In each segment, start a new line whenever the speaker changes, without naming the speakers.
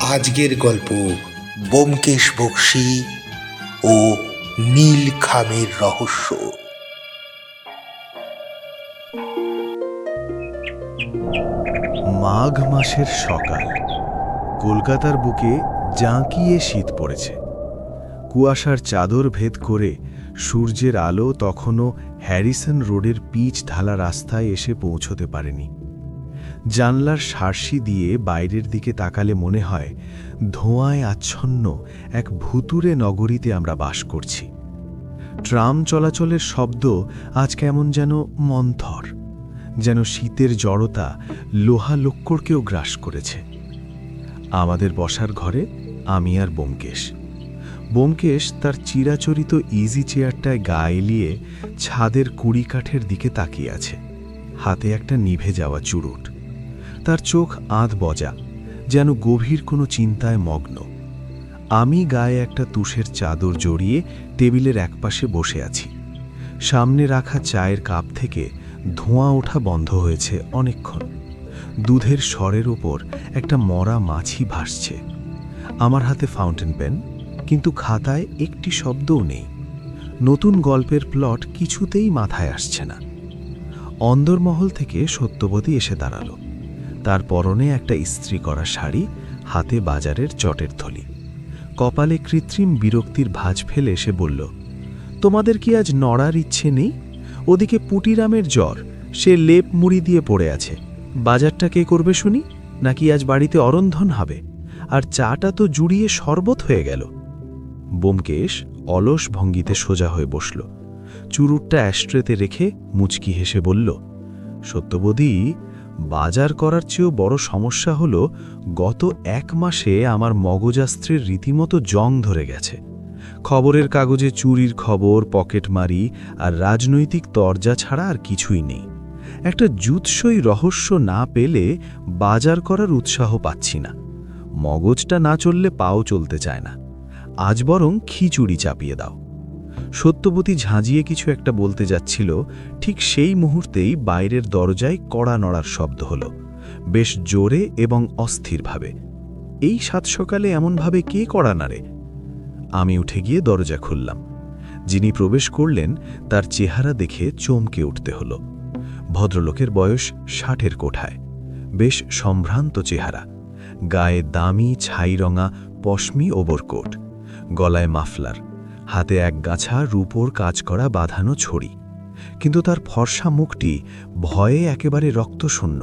আজকের গল্প ব্যোমকেশ বক্সী ও নীল খামের রহস্য।
মাঘ মাসের সকাল। কলকাতার বুকে জাঁকিয়ে শীত পড়েছে। কুয়াশার চাদর ভেদ করে সূর্যের আলো তখনও হ্যারিসন রোডের পিচ ঢালা রাস্তায় এসে পৌঁছতে পারেনি। জানলার সার্সি দিয়ে বাইরের দিকে তাকালে মনে হয় ধোঁয়ায় আচ্ছন্ন এক ভুতুরে নগরীতে আমরা বাস করছি। ট্রাম চলাচলের শব্দ আজ কেমন যেন মন্থর, যেন শীতের জড়তা লোহা লক্করকেও গ্রাস করেছে। আমাদের বসার ঘরে আমি আর ব্যোমকেশ। ব্যোমকেশ তার চিরাচরিত ইজি চেয়ারটায় গা এলিয়ে ছাদের কুড়ি কাঠের দিকে তাকিয়ে আছে, হাতে একটা নিভে যাওয়া চুরুট। তার চোখ আধ বজা, যেন গভীর কোনো চিন্তায় মগ্ন। আমি গায়ে একটা তুষের চাদর জড়িয়ে টেবিলের একপাশে বসে আছি। সামনে রাখা চায়ের কাপ থেকে ধোঁয়া ওঠা বন্ধ হয়েছে অনেকক্ষণ। দুধের স্বরের ওপর একটা মরা মাছি ভাসছে। আমার হাতে ফাউন্টেন পেন, কিন্তু খাতায় একটি শব্দও নেই। নতুন গল্পের প্লট কিছুতেই মাথায় আসছে না। অন্দরমহল থেকে সত্যবতী এসে দাঁড়ালো। তার পরনে একটা ইস্ত্রি করা শাড়ি, হাতে বাজারের চটের থলি। কপালে কৃত্রিম বিরক্তির ভাঁজ ফেলে সে বলল, তোমাদের কি আজ নড়ার ইচ্ছে নেই? ওদিকে পুটিরামের জ্বর, সে লেপ মুড়ি দিয়ে পড়ে আছে। বাজারটা কে করবে শুনি? নাকি আজ বাড়িতে অরন্ধন হবে? আর চাটা তো জুড়িয়ে শরবত হয়ে গেল। ব্যোমকেশ অলস ভঙ্গিতে সোজা হয়ে বসল। চুরুটটা অ্যাস্ট্রেতে রেখে মুচকি হেসে বলল, সত্যবতী, বাজার করার চেয়েও বড় সমস্যা হলো গত এক মাসে আমার মগজাস্ত্রের রীতিমতো জং ধরে গেছে। খবরের কাগজে চুরির খবর, পকেটমারি আর রাজনৈতিক তরজা ছাড়া আর কিছুই নেই। একটা জুৎসই রহস্য না পেলে বাজার করার উৎসাহ পাচ্ছি না। মগজটা না চললে পাও চলতে চায় না। আজ বরং খিচুড়ি চাপিয়ে দাও। সত্যবতী ঝাঁঝিয়ে কিছু একটা বলতে যাচ্ছিল, ঠিক সেই মুহূর্তেই বাইরের দরজায় কড়া নড়ার শব্দ হলো, বেশ জোরে এবং অস্থিরভাবে। এই সাত সকালে এমনভাবে কে কড়া নাড়ে? আমি উঠে গিয়ে দরজা খুললাম। যিনি প্রবেশ করলেন তার চেহারা দেখে চমকে উঠতে হলো। ভদ্রলোকের বয়স 60-এর কোঠায়, বেশ সম্ভ্রান্ত চেহারা, গায়ে দামি ছাইরঙা পশমি ওভারকোট, গলায় মাফলার, হাতে এক গাছা রূপোর কাজ করা বাঁধানো ছড়ি। কিন্তু তার ফর্সা মুখটি ভয়ে একেবারে রক্তশূন্য,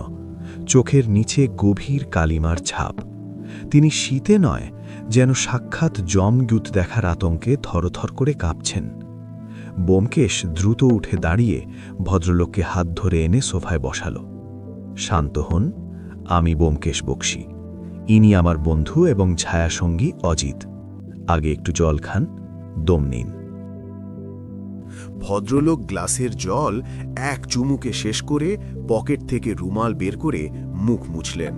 চোখের নিচে গভীর কালিমার ছাপ। তিনি শীতে নয়, যেন সাক্ষাৎ যমদূত দেখার আতঙ্কে থরথর করে কাঁপছেন। ব্যোমকেশ দ্রুত উঠে দাঁড়িয়ে ভদ্রলোককে হাত ধরে এনে সোফায় বসালো। শান্ত হন, আমি ব্যোমকেশ বক্সী। ইনি আমার বন্ধু এবং ছায়াসঙ্গী অজিত। আগে একটু জল খান, দম নিন।
ভদ্রলোক গ্লাসের জল এক চুমুকে শেষ করে পকেট থেকে রুমাল বের করে মুখ মুছলেন।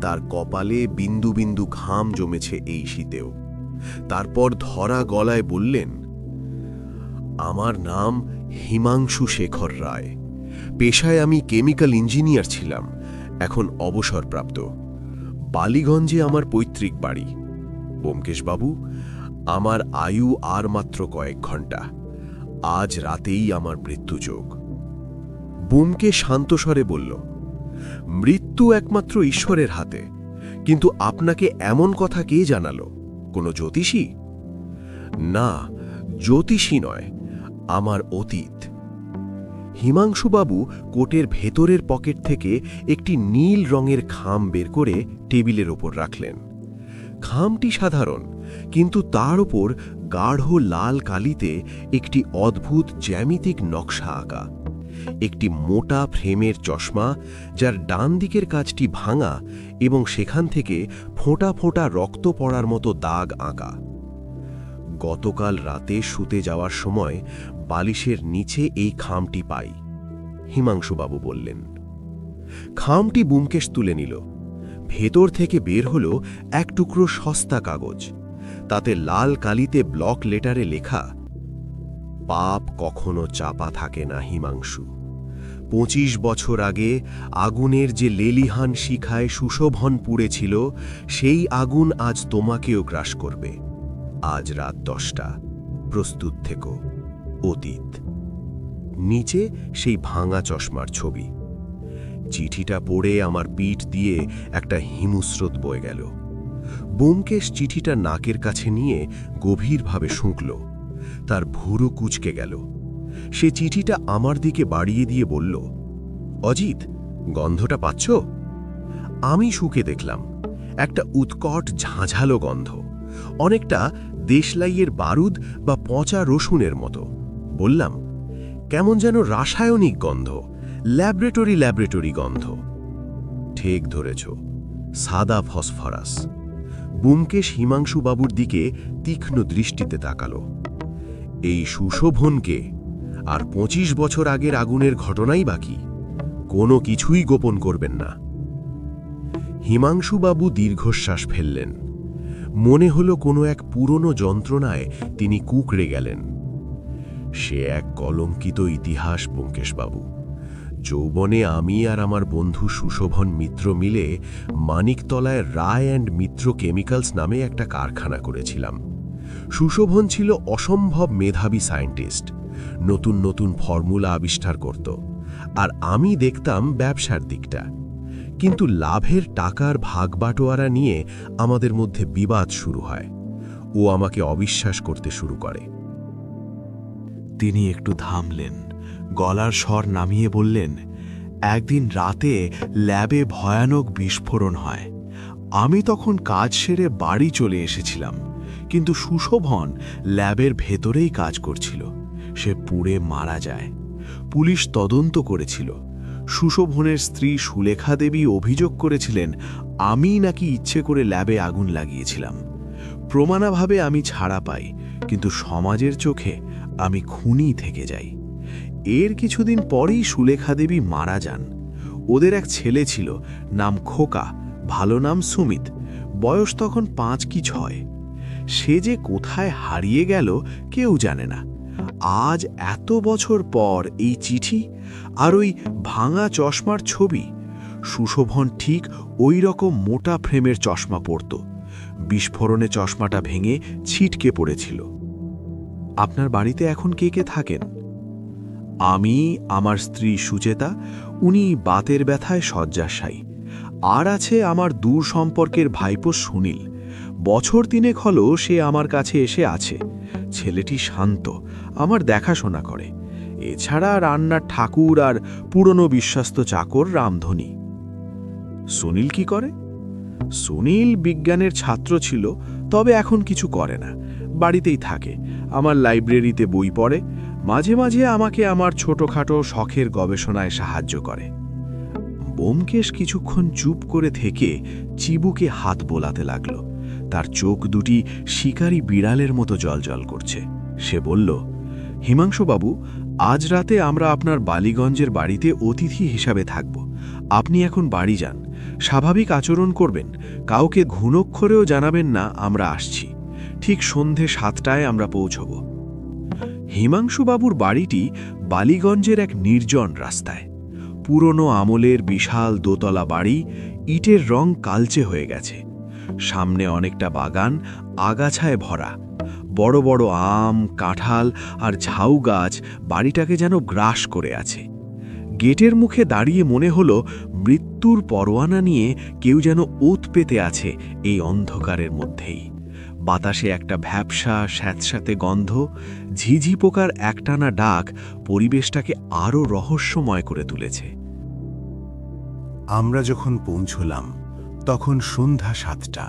তার কপালে বিন্দু বিন্দু ঘাম জমেছে এই শীতেও। তারপর ধরা গলায় বললেন, আমার নাম হিমাংশু শেখর রায়। পেশায় আমি কেমিক্যাল ইঞ্জিনিয়ার ছিলাম, এখন অবসরপ্রাপ্ত। বালিগঞ্জে আমার পৈতৃক বাড়ি। ব্যোমকেশবাবু, আমার আয়ু আর মাত্র কয়েক ঘণ্টা। আজ রাতেই আমার মৃত্যুযোগ। ব্যোমকেশ শান্তস্বরে বলল, মৃত্যু একমাত্র ঈশ্বরের হাতে, কিন্তু আপনাকে এমন কথা কে জানালো? কোনো জ্যোতিষী? না, জ্যোতিষী নয়, আমার অতীত। হিমাংশুবাবু কোটের ভেতরের পকেট থেকে একটি নীল রঙের খাম বের করে টেবিলের ওপর রাখলেন। খামটি সাধারণ, কিন্তু তার ওপর গাঢ় লাল কালিতে একটি অদ্ভুত জ্যামিতিক নকশা আঁকা। একটি মোটা ফ্রেমের চশমা, যার ডান দিকের কাজটি ভাঙা এবং সেখান থেকে ফোঁটা ফোঁটা রক্ত পড়ার মতো দাগ আঁকা। গতকাল রাতে শুতে যাওয়ার সময় বালিশের নিচে এই খামটি পাই, হিমাংশুবাবু বললেন। খামটি ব্যোমকেশ তুলে নিল। ভেতর থেকে বের হলো এক টুকরো সস্তা কাগজ। তাতে লাল কালিতে ব্লক লেটারে লেখা, পাপ কখনো চাপা থাকে না হিমাংশু, 25 বছর আগে আগুনের যে লেলিহান শিখায় সুশোভন পুড়েছিল, সেই আগুন আজ তোমাকেও গ্রাস করবে। আজ রাত 10টা, প্রস্তুত থেকো। অতীত। নিচে সেই ভাঙা চশমার ছবি। চিঠিটা পড়ে আমার পিঠ দিয়ে একটা হিমস্রোত বয়ে গেল। ব্যোমকেশ চিঠিটা নাকের কাছে নিয়ে গভীরভাবে শুঁকল। তার ভুরু কুঁচকে গেল। সে চিঠিটা আমার দিকে বাড়িয়ে দিয়ে বলল, অজিত, গন্ধটা পাচ্ছ? আমি শুকে দেখলাম একটা উৎকট ঝাঁঝালো গন্ধ, অনেকটা দেশলাইয়ের বারুদ বা পচা রসুনের মতো। বললাম, কেমন যেন রাসায়নিক গন্ধ, ল্যাবরেটরি গন্ধ। ঠিক ধরেছ, সাদা ফসফরাস। ব্যোমকেশ হিমাংশুবাবুর দিকে তীক্ষ্ণ দৃষ্টিতে তাকালো। এই সুশোভনকে আর 25 বছর আগের আগুনের ঘটনাই বাকি, কোনো কিছুই গোপন করবেন না। হিমাংশুবাবু দীর্ঘশ্বাস ফেললেন। মনে হলো কোনো এক পুরনো যন্ত্রণায় তিনি কুঁকড়ে গেলেন। সে এক কলঙ্কিত ইতিহাস ব্যোমকেশবাবু। যৌবনে আমি আর আমার বন্ধু সুশোভন মিত্র মিলে মানিকতলায় রায় অ্যান্ড মিত্র কেমিক্যালস নামে একটা কারখানা করেছিলাম। সুশোভন ছিল অসম্ভব মেধাবী সায়েন্টিস্ট, নতুন নতুন ফর্মুলা আবিষ্কার করত, আর আমি দেখতাম ব্যবসার দিকটা। কিন্তু লাভের টাকার ভাগবাটোয়ারা নিয়ে আমাদের মধ্যে বিবাদ শুরু হয়। ও আমাকে অবিশ্বাস করতে শুরু করে।
তিনি একটু থামলেন, গলার স্বর নামিয়ে বললেন, একদিন রাতে ল্যাবে ভয়ানক বিস্ফোরণ হয়। আমি তখন কাজ সেরে বাড়ি চলে এসেছিলাম, কিন্তু সুশোভন ল্যাবের ভেতরেই কাজ করছিল। সে পুড়ে মারা যায়। পুলিশ তদন্ত করেছিল। সুশোভনের স্ত্রী সুলেখা দেবী অভিযোগ করেছিলেন আমি নাকি ইচ্ছে করে ল্যাবে আগুন লাগিয়েছিলাম। প্রমাণাভাবে আমি ছাড়া পাই, কিন্তু সমাজের চোখে আমি খুনি থেকে যাই। এর কিছুদিন পরেই সুলেখা দেবী মারা যান। ওদের এক ছেলে ছিল, নাম খোকা, ভালো নাম সুমিত, বয়স তখন 5 কি 6। সে যে কোথায় হারিয়ে গেল কেউ জানে না। আজ এত বছর পর এই চিঠি আর ওই ভাঙা চশমার ছবি। সুশোভন ঠিক ওই রকম মোটা ফ্রেমের চশমা পরত। বিস্ফোরণে চশমাটা ভেঙে ছিটকে পড়েছিল। আপনার বাড়িতে এখন কে কে থাকেন? আমি, আমার স্ত্রী সুচেতা, উনি বাতের ব্যথায় শয্যাশায়ী। আর আছে আমার দূর সম্পর্কের ভাইপো সুনীল। বছর 3 হলো সে আমার কাছে এসে আছে। ছেলেটি শান্ত, আমার দেখাশোনা করে। এছাড়া রান্নার ঠাকুর আর পুরনো বিশ্বস্ত চাকর রামধনী। সুনীল কি করে? সুনীল বিজ্ঞানের ছাত্র ছিল, তবে এখন কিছু করে না, বাড়িতেই থাকে। আমার লাইব্রেরিতে বই পড়ে, মাঝে মাঝে আমাকে আমার ছোটখাটো শখের গবেষণায় সাহায্য করে। ব্যোমকেশ কিছুক্ষণ চুপ করে থেকে চিবুকে হাত বোলাতে লাগল। তার চোখ দুটি শিকারী বিড়ালের মতো জ্বলজ্বল করছে। সে বলল, হিমাংশুবাবু, আজ রাতে আমরা আপনার বালিগঞ্জের বাড়িতে অতিথি হিসাবে থাকব। আপনি এখন বাড়ি যান, স্বাভাবিক আচরণ করবেন, কাউকে ঘুণক্ষরেও জানাবেন না আমরা আসছি। ঠিক সন্ধে 7টায় আমরা পৌঁছব। হিমাংশুবাবুর বাড়িটি বালিগঞ্জের এক নির্জন রাস্তায়। পুরনো আমলের বিশাল দোতলা বাড়ি, ইটের রং কালচে হয়ে গেছে। সামনে অনেকটা বাগান, আগাছায় ভরা। বড় বড় আম, কাঁঠাল আর ঝাউ গাছ বাড়িটাকে যেন গ্রাস করে আছে। গেটের মুখে দাঁড়িয়ে মনে হলো মৃত্যুর পরোয়ানা নিয়ে কেউ যেন ওত পেতে আছে এই অন্ধকারের মধ্যেই। বাতাসে একটা ভ্যাপসা স্যাঁতস্যাঁতে গন্ধ, ঝিঝি পোকার একটানা ডাক পরিবেশটাকে আরও রহস্যময় করে তুলেছে।
আমরা যখন পৌঁছলাম তখন সন্ধ্যা 7টা।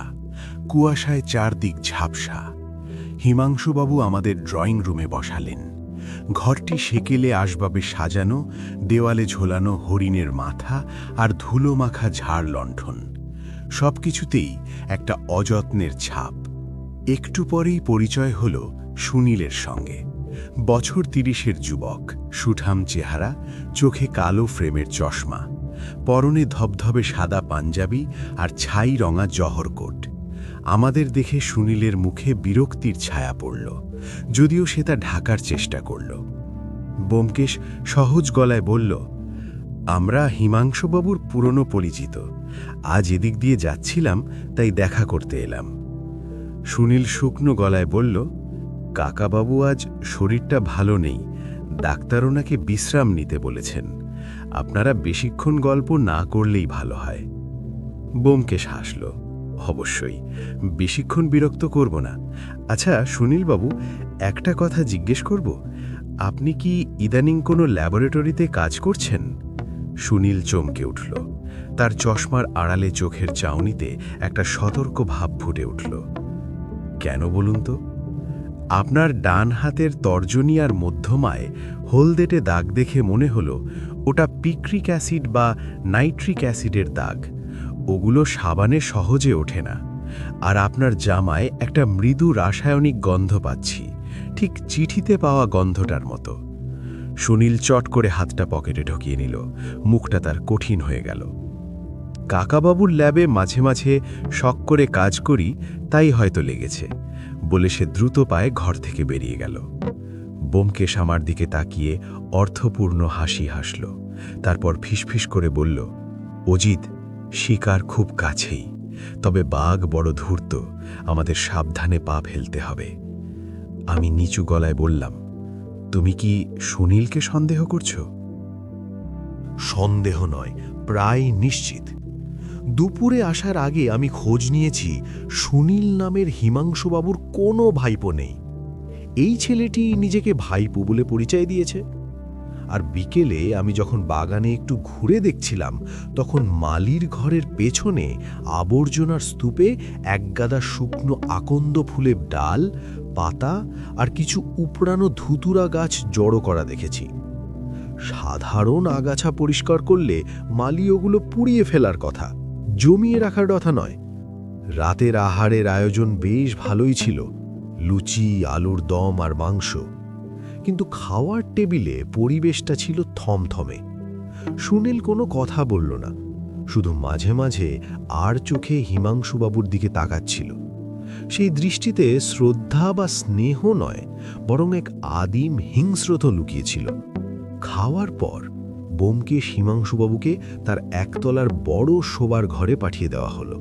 কুয়াশায় চারদিক ঝাপসা। হিমাংশুবাবু আমাদের ড্রয়িং রুমে বসালেন। ঘরটি সেকেলে আসবাবে সাজানো, দেওয়ালে ঝোলানো হরিণের মাথা আর ধুলো মাখা ঝাড় লণ্ঠন। সবকিছুতেই একটা অযত্নের ছাপ। একটু পরেই পরিচয় হল সুনীলের সঙ্গে। বছর 30-এর যুবক, সুঠাম চেহারা, চোখে কালো ফ্রেমের চশমা, পরনে ধবধবে সাদা পাঞ্জাবি আর ছাই রঙা জহর কোট। আমাদের দেখে সুনীলের মুখে বিরক্তির ছায়া পড়ল, যদিও সে তা ঢাকার চেষ্টা করল। ব্যোমকেশ সহজ গলায় বলল, আমরা হিমাংশুবাবুর পুরনো পরিচিত। আজ এদিক দিয়ে যাচ্ছিলাম, তাই দেখা করতে এলাম। সুনীল শুকনো গলায় বলল, কাকাবাবু আজ শরীরটা ভালো নেই, ডাক্তার ওনাকে বিশ্রাম নিতে বলেছেন। আপনারা বেশিক্ষণ গল্প না করলেই ভালো হয়। ব্যোমকেশ হাসল, অবশ্যই, বেশিক্ষণ বিরক্ত করব না। আচ্ছা সুনীলবাবু, একটা কথা জিজ্ঞেস করব, আপনি কি ইদানিং কোনো ল্যাবরেটরিতে কাজ করছেন? সুনীল চমকে উঠল। তার চশমার আড়ালে চোখের চাউনিতে একটা সতর্ক ভাব ফুটে উঠল। কেন বলুন তো? আপনার ডান হাতের তর্জনী আর মধ্যমায় হলদেটে দাগ দেখে মনে হলো ওটা পিক্রিক অ্যাসিড বা নাইট্রিক অ্যাসিডের দাগ। ওগুলো সাবানে সহজে ওঠে না। আর আপনার জামায় একটা মৃদু রাসায়নিক গন্ধ পাচ্ছি, ঠিক চিঠিতে পাওয়া গন্ধটার মতো। সুনীল চট করে হাতটা পকেটে ঢুকিয়ে নিল, মুখটা তার কঠিন হয়ে গেল। কাকাবাবুর ল্যাবে মাঝে মাঝে শখ করে কাজ করি, তাই হয়তো লেগেছে, বলে সে দ্রুত পায়ে ঘর থেকে বেরিয়ে গেল। ব্যোমকেশ আমার দিকে তাকিয়ে অর্থপূর্ণ হাসি হাসল, তারপর ফিসফিস করে বলল, অজিত, শিকার খুব কাছেই, তবে বাঘ বড় ধূর্ত, আমাদের সাবধানে পা ফেলতে হবে। আমি নিচু গলায় বললাম, তুমি কি সুনীলকে সন্দেহ করছো?
সন্দেহ নয়, প্রায় নিশ্চিত। দুপুরে আসার আগে আমি খোঁজ নিয়েছি সুনীল নামের হিমাংশুবাবুর কোনো ভাইপো নেই। এই ছেলেটি নিজেকে ভাইপো বলে পরিচয় দিয়েছে। আর বিকেলে আমি যখন বাগানে একটু ঘুরে দেখছিলাম, তখন মালির ঘরের পেছনে আবর্জনার স্তূপে একগাদা শুকনো আকন্দ ফুলের ডাল, পাতা আর কিছু উপড়ানো ধুতুরা গাছ জড়ো করা দেখেছি। সাধারণ আগাছা পরিষ্কার করলে মালি ওগুলো পুড়িয়ে ফেলার কথা, জমিয়ে রাখার কথা নয়। রাতের আহারের আয়োজন বেশ ভালোই ছিল, লুচি, আলুর দম আর মাংস। কিন্তু খাওয়ার টেবিলে পরিবেশটা ছিল থমথমে। সুনীল কোনো কথা বলল না, শুধু মাঝে মাঝে আর চোখে হিমাংশুবাবুর দিকে তাকাচ্ছিল। সেই দৃষ্টিতে শ্রদ্ধা বা স্নেহ নয়, বরং এক আদিম হিংস্রতা লুকিয়েছিল। খাওয়ার পর ব্যোমকেশ হিমাংশুবাবুকে তার একতলার বড় শোবার ঘরে পাঠিয়ে দেওয়া হলো।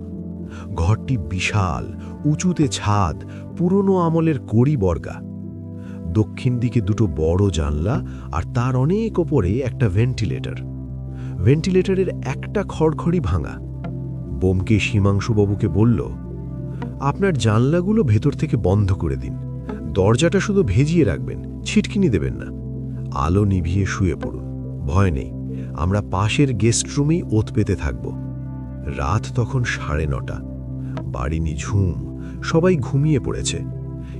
ঘরটি বিশাল, উঁচুতে ছাদ, পুরনো আমলের কড়ি বর্গা। দক্ষিণ দিকে দুটো বড় জানলা আর তার অনেক ওপরে একটা ভেন্টিলেটর। ভেন্টিলেটরের একটা খড়খড়ি ভাঙা। ব্যোমকেশ হিমাংশুবাবুকে বলল, আপনার জানলাগুলো ভেতর থেকে বন্ধ করে দিন, দরজাটা শুধু ভেজিয়ে রাখবেন, ছিটকিনি দেবেন না। আলো নিভিয়ে শুয়ে পড়ুন, ভয় নেই, আমরা পাশের গেস্ট রুমেই ওত পেতে থাকব। রাত তখন 9:30। বাড়ি নিঝুম, সবাই ঘুমিয়ে পড়েছে।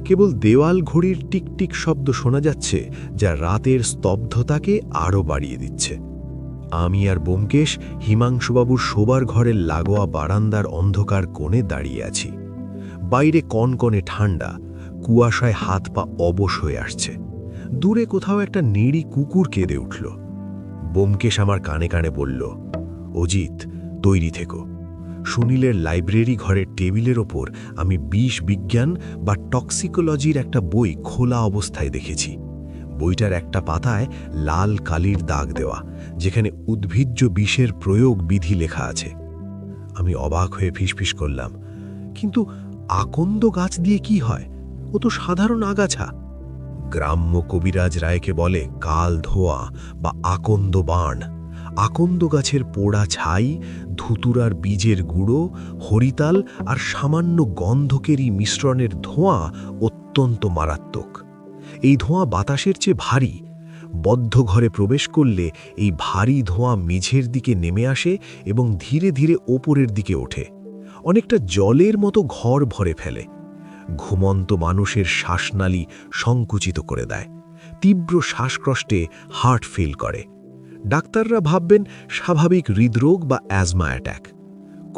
কেবল দেওয়াল ঘড়ির টিকটিক শব্দ শোনা যাচ্ছে, যা রাতের স্তব্ধতাকে আরও বাড়িয়ে দিচ্ছে। আমি আর ব্যোমকেশ হিমাংশুবাবুর শোবার ঘরের লাগোয়া বারান্দার অন্ধকার কোণে দাঁড়িয়ে আছি। বাইরে কনকনে ঠান্ডা, কুয়াশায় হাত পা অবশ হয়ে আসছে। দূরে কোথাও একটা নেড়ি কুকুর কেঁদে উঠল। ব্যোমকেশ আমার কানে কানে বলল, অজিত, তৈরি থেকো। সুনীলের লাইব্রেরি ঘরের টেবিলের ওপর আমি বিষ বিজ্ঞান বা টক্সিকোলজির একটা বই খোলা অবস্থায় দেখেছি। বইটার একটা পাতায় লাল কালির দাগ দেওয়া, যেখানে উদ্ভিজ্জ বিষের প্রয়োগ বিধি লেখা আছে। আমি অবাক হয়ে ফিসফিস করলাম, কিন্তু আকন্দ গাছ দিয়ে কি হয়? ও তো সাধারণ আগাছা। গ্রাম্য কবিরাজ রায়কে বলে কাল ধোয়া বা আকন্দ বাণ। আকন্দ গাছের পোড়া ছাই, ধুতুরার বীজের গুঁড়ো, হরিতাল আর সামান্য গন্ধকেরই মিশ্রণের ধোঁয়া অত্যন্ত মারাত্মক। এই ধোঁয়া বাতাসের চেয়ে ভারী। বদ্ধ ঘরে প্রবেশ করলে এই ভারী ধোঁয়া মেঝের দিকে নেমে আসে এবং ধীরে ধীরে ওপরের দিকে ওঠে, অনেকটা জলের মতো ঘর ভরে ফেলে। ঘুমন্ত মানুষের শ্বাসনালী সংকুচিত করে দেয়, তীব্র শ্বাসকষ্টে হার্ট ফেল করে। ডাক্তাররা ভাববেন স্বাভাবিক হৃদরোগ বা অ্যাজমা অ্যাট্যাক।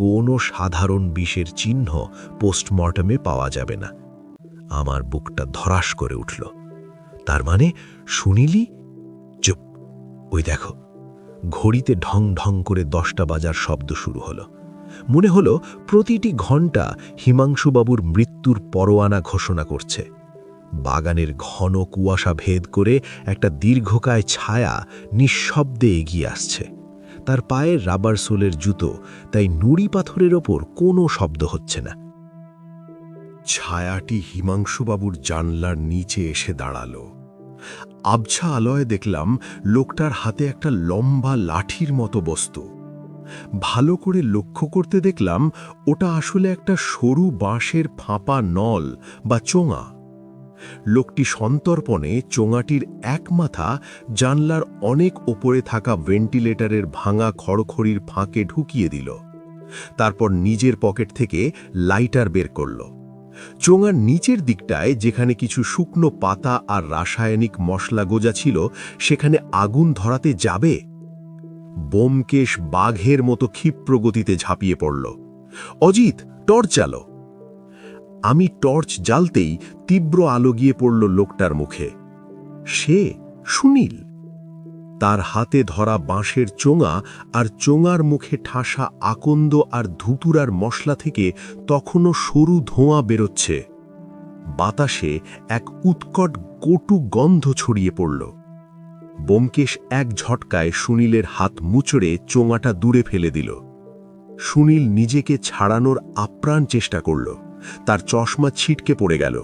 কোনো সাধারণ বিষের চিহ্ন পোস্টমর্টমে পাওয়া যাবে না। আমার বুকটা ধরাস করে উঠল। তার মানে শুনিলি? চুপ, ওই দেখো। ঘড়িতে ঢং ঢং করে 10টা বাজার শব্দ শুরু হলো। মনে হলো প্রতিটি ঘণ্টা হিমাংশুবাবুর মৃত্যুর পরোয়ানা ঘোষণা করছে। বাগানের ঘন কুয়াশা ভেদ করে একটা দীর্ঘকায় ছায়া নিঃশব্দে এগিয়ে আসছে।
তার পায়ে রাবার সোলের জুতো, তাই নুড়ি পাথরের ওপর কোনো শব্দ হচ্ছে না। ছায়াটি হিমাংশুবাবুর জানলার নিচে এসে দাঁড়ালো। আবছা আলোয় দেখলাম লোকটার হাতে একটা লম্বা লাঠির মতো বস্তু। ভালো করে লক্ষ্য করতে দেখলাম ওটা আসলে একটা সরু বাঁশের ফাঁপা নল বা চোঙা। লোকটি সন্তর্পণে চোঙাটির এক মাথা জানলার অনেক ওপরে থাকা ভেন্টিলেটরের ভাঙা খড়খড়ির ফাঁকে ঢুকিয়ে দিল। তারপর নিজের পকেট থেকে লাইটার বের করল। চোঙার নিচের দিকটায় যেখানে কিছু শুকনো পাতা আর রাসায়নিক মশলা গোজা ছিল, সেখানে আগুন ধরাতে যাবে। ব্যোমকেশ বাঘের মতো ক্ষিপ্র গতিতে ঝাঁপিয়ে পড়ল। অজিত, টর্চ জ্বালো। আমি টর্চ জ্বালতেই তীব্র আলো গিয়ে পড়ল লোকটার মুখে। সে সুনীল। তার হাতে ধরা বাঁশের চোঙা আর চোঙার মুখে ঠাসা আকন্দ আর ধুতুরার মশলা থেকে তখনও সরু ধোঁয়া বেরোচ্ছে। বাতাসে এক উৎকট কটু গন্ধ ছড়িয়ে পড়ল। ব্যোমকেশ এক ঝটকায় সুনীলের হাত মুচড়ে চোঙাটা দূরে ফেলে দিল। সুনীল নিজেকে ছাড়ানোর আপ্রাণ চেষ্টা করল। তার চশমা ছিটকে পড়ে গেল।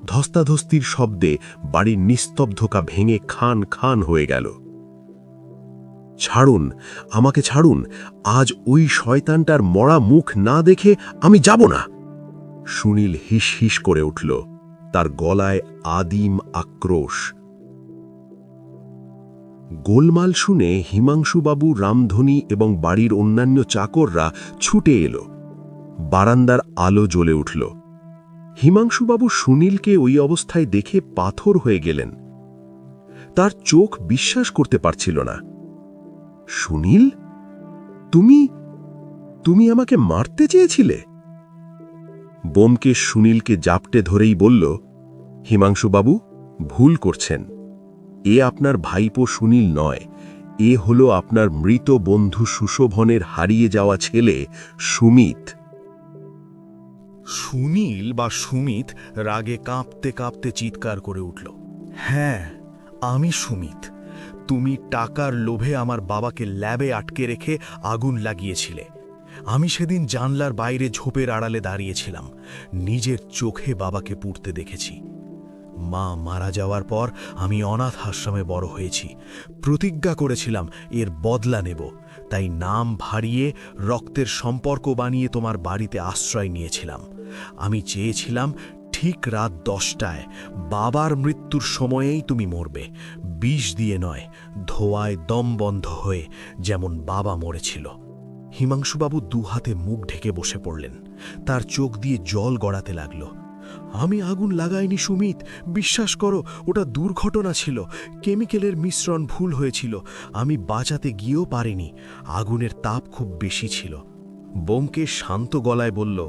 ধস্তাধস্তির শব্দে বাড়ির নিস্তব্ধতা ভেঙে খান খান হয়ে গেল। ছাড়ুন, আমাকে ছাড়ুন। আজ ওই শয়তানটার মরা মুখ না দেখে আমি যাব না। সুনীল হিস হিস করে উঠল, তার গলায় আদিম আক্রোশ। গোলমাল শুনে হিমাংশুবাবু, রামধনী এবং বাড়ির অন্যান্য চাকররা ছুটে এলো। বারান্দার আলো জ্বলে উঠল। হিমাংশুবাবু সুনীলকে ওই অবস্থায় দেখে পাথর হয়ে গেলেন। তার চোখ বিশ্বাস করতে পারছিল না। সুনীল, তুমি আমাকে মারতে চেয়েছিলে? ব্যোমকেশ সুনীলকে জাপটে ধরেই বলল, হিমাংশুবাবু, ভুল করছেন। এ আপনার ভাইপো সুনীল নয়, এ হলো আপনার মৃত বন্ধু সুশোভনের হারিয়ে যাওয়া ছেলে সুমিত।
সুনীল বা সুমিত রাগে কাঁপতে কাঁপতে চিৎকার করে উঠল, হ্যাঁ, আমি সুমিত। তুমি টাকার লোভে আমার বাবাকে ল্যাবে আটকে রেখে আগুন লাগিয়েছিলে। আমি সেদিন জানলার বাইরে ঝোপের আড়ালে দাঁড়িয়েছিলাম, নিজের চোখে বাবাকে পুড়তে দেখেছি। মা মারা যাওয়ার পর আমি অনাথ আশ্রমে বড় হয়েছি। প্রতিজ্ঞা করেছিলাম এর বদলা নেব, তাই নাম ভারিয়ে রক্তের সম্পর্ক বানিয়ে তোমার বাড়িতে আশ্রয় নিয়েছিলাম। আমি চেয়েছিলাম ঠিক রাত 10টায় বাবার মৃত্যুর সময়েই তুমি মরবে, বিষ দিয়ে নয়, ধোঁয়ায় দম বন্ধ হয়ে, যেমন বাবা মরেছিল। হিমাংশুবাবু দুহাতে মুখ ঢেকে বসে পড়লেন। তার চোখ দিয়ে জল গড়াতে লাগল। আমি আগুন লাগাইনি সুমিত, বিশ্বাস করো, ওটা দুর্ঘটনা ছিল। কেমিক্যালের মিশ্রণ ভুল হয়েছিল। আমি বাঁচাতে গিয়েও পারিনি, আগুনের তাপ খুব বেশি ছিল। ব্যোমকেশ শান্ত গলায় বলল,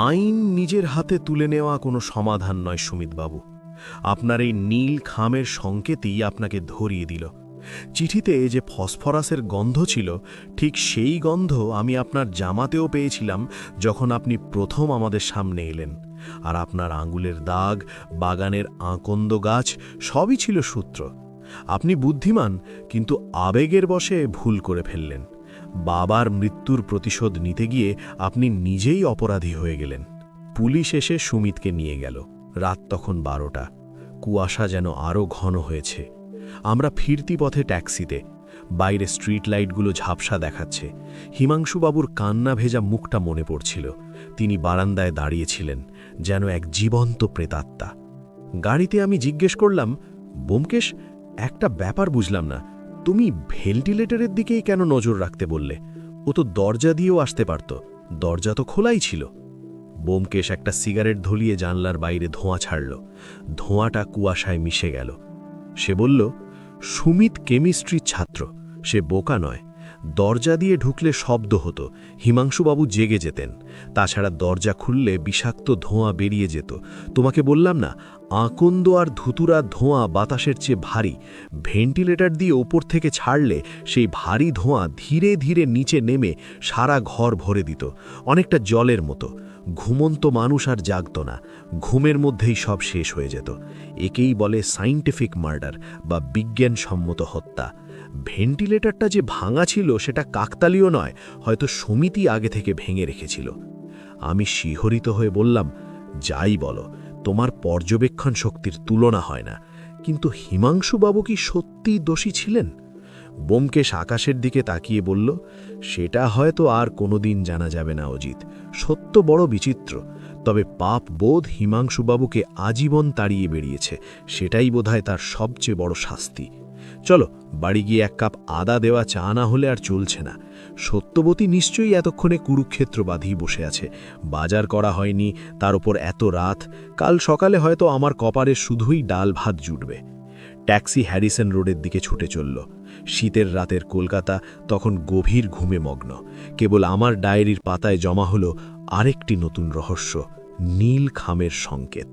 আইন নিজের হাতে তুলে নেওয়া কোনো সমাধান নয় সুমিতবাবু। আপনার এই নীল খামের সংকেতই আপনাকে ধরিয়ে দিল। চিঠিতে যে ফসফরাসের গন্ধ ছিল, ঠিক সেই গন্ধ আমি আপনার জামাতেও পেয়েছিলাম যখন আপনি প্রথম আমাদের সামনে এলেন। আর আপনার আঙুলের দাগ, বাগানের আকন্দ গাছ, সবই ছিল সূত্র। আপনি বুদ্ধিমান, কিন্তু আবেগের বশে ভুল করে ফেললেন। বাবার মৃত্যুর প্রতিশোধ নিতে গিয়ে আপনি নিজেই অপরাধী হয়ে গেলেন। পুলিশ এসে সুমিতকে নিয়ে গেল। রাত তখন 12টা। কুয়াশা যেন আরও ঘন হয়েছে। আমরা ফিরতি পথে ট্যাক্সিতে। বাইরে স্ট্রিট লাইটগুলো ঝাপসা দেখাচ্ছে। হিমাংশুবাবুর কান্না ভেজা মুখটা মনে পড়ছিল। তিনি বারান্দায় দাঁড়িয়েছিলেন, যেন এক জীবন্ত প্রেতাত্মা। গাড়িতে আমি জিজ্ঞেস করলাম, ব্যোমকেশ, একটা ব্যাপার বুঝলাম না, তুমি ভেন্টিলেটরের দিকেই কেন নজর রাখতে বললে? ও তো দরজা দিয়েও আসতে পারত, দরজা তো খোলাই ছিল। ব্যোমকেশ একটা সিগারেট ধরিয়ে জানলার বাইরে ধোঁয়া ছাড়ল। ধোঁয়াটা কুয়াশায় মিশে গেল। সে বলল, সুমিত কেমিস্ট্রির ছাত্র, সে বোকা নয়। দরজা দিয়ে ঢুকলে শব্দ হতো, হিমাংশুবাবু জেগে যেতেন। তাছাড়া দরজা খুললে বিষাক্ত ধোঁয়া বেরিয়ে যেত। তোমাকে বললাম না, আকন্দ আর ধুতুরার ধোঁয়া বাতাসের চেয়ে ভারী। ভেন্টিলেটর দিয়ে ওপর থেকে ছাড়লে সেই ভারী ধোঁয়া ধীরে ধীরে নিচে নেমে সারা ঘর ভরে দিত, অনেকটা জলের মতো। ঘুমন্ত মানুষ আর জাগত না, ঘুমের মধ্যেই সব শেষ হয়ে যেত। একেই বলে সায়েন্টিফিক মার্ডার বা বিজ্ঞানসম্মত হত্যা। ভেন্টিলেটরটা যে ভাঙা ছিল সেটা কাকতালীয় নয়, হয়তো সমিতি আগে থেকে ভেঙে রেখেছিল। আমি শিহরিত হয়ে বললাম, যাই বলো, তোমার পর্যবেক্ষণ শক্তির তুলনা হয় না, কিন্তু হিমাংশুবাবু কি সত্যিই দোষী ছিলেন? ব্যোমকেশ আকাশের দিকে তাকিয়ে বলল, সেটা হয়তো আর কোনোদিন জানা যাবে না অজিত। সত্য বড় বিচিত্র, তবে পাপ বোধ হিমাংশুবাবুকে আজীবন তাড়িয়ে বেরিয়েছে, সেটাই বোধহয় তার সবচেয়ে বড় শাস্তি। চলো বাড়ি গিয়ে এক কাপ আদা দেওয়া চা না হলে আর চলছে না। সত্যবতী নিশ্চয়ই এতক্ষণে কুরুক্ষেত্র বাঁধিয়ে বসে আছে। বাজার করা হয়নি, তার উপর এত রাত। কাল সকালে হয়তো আমার কপারে শুধুই ডাল ভাত জুটবে। ট্যাক্সি হ্যারিসন রোডের দিকে ছুটে চলল। শীতের রাতের কলকাতা তখন গভীর ঘুমে মগ্ন। কেবল আমার ডায়েরির পাতায় জমা হলো আরেকটি নতুন রহস্য, নীল খামের সংকেত।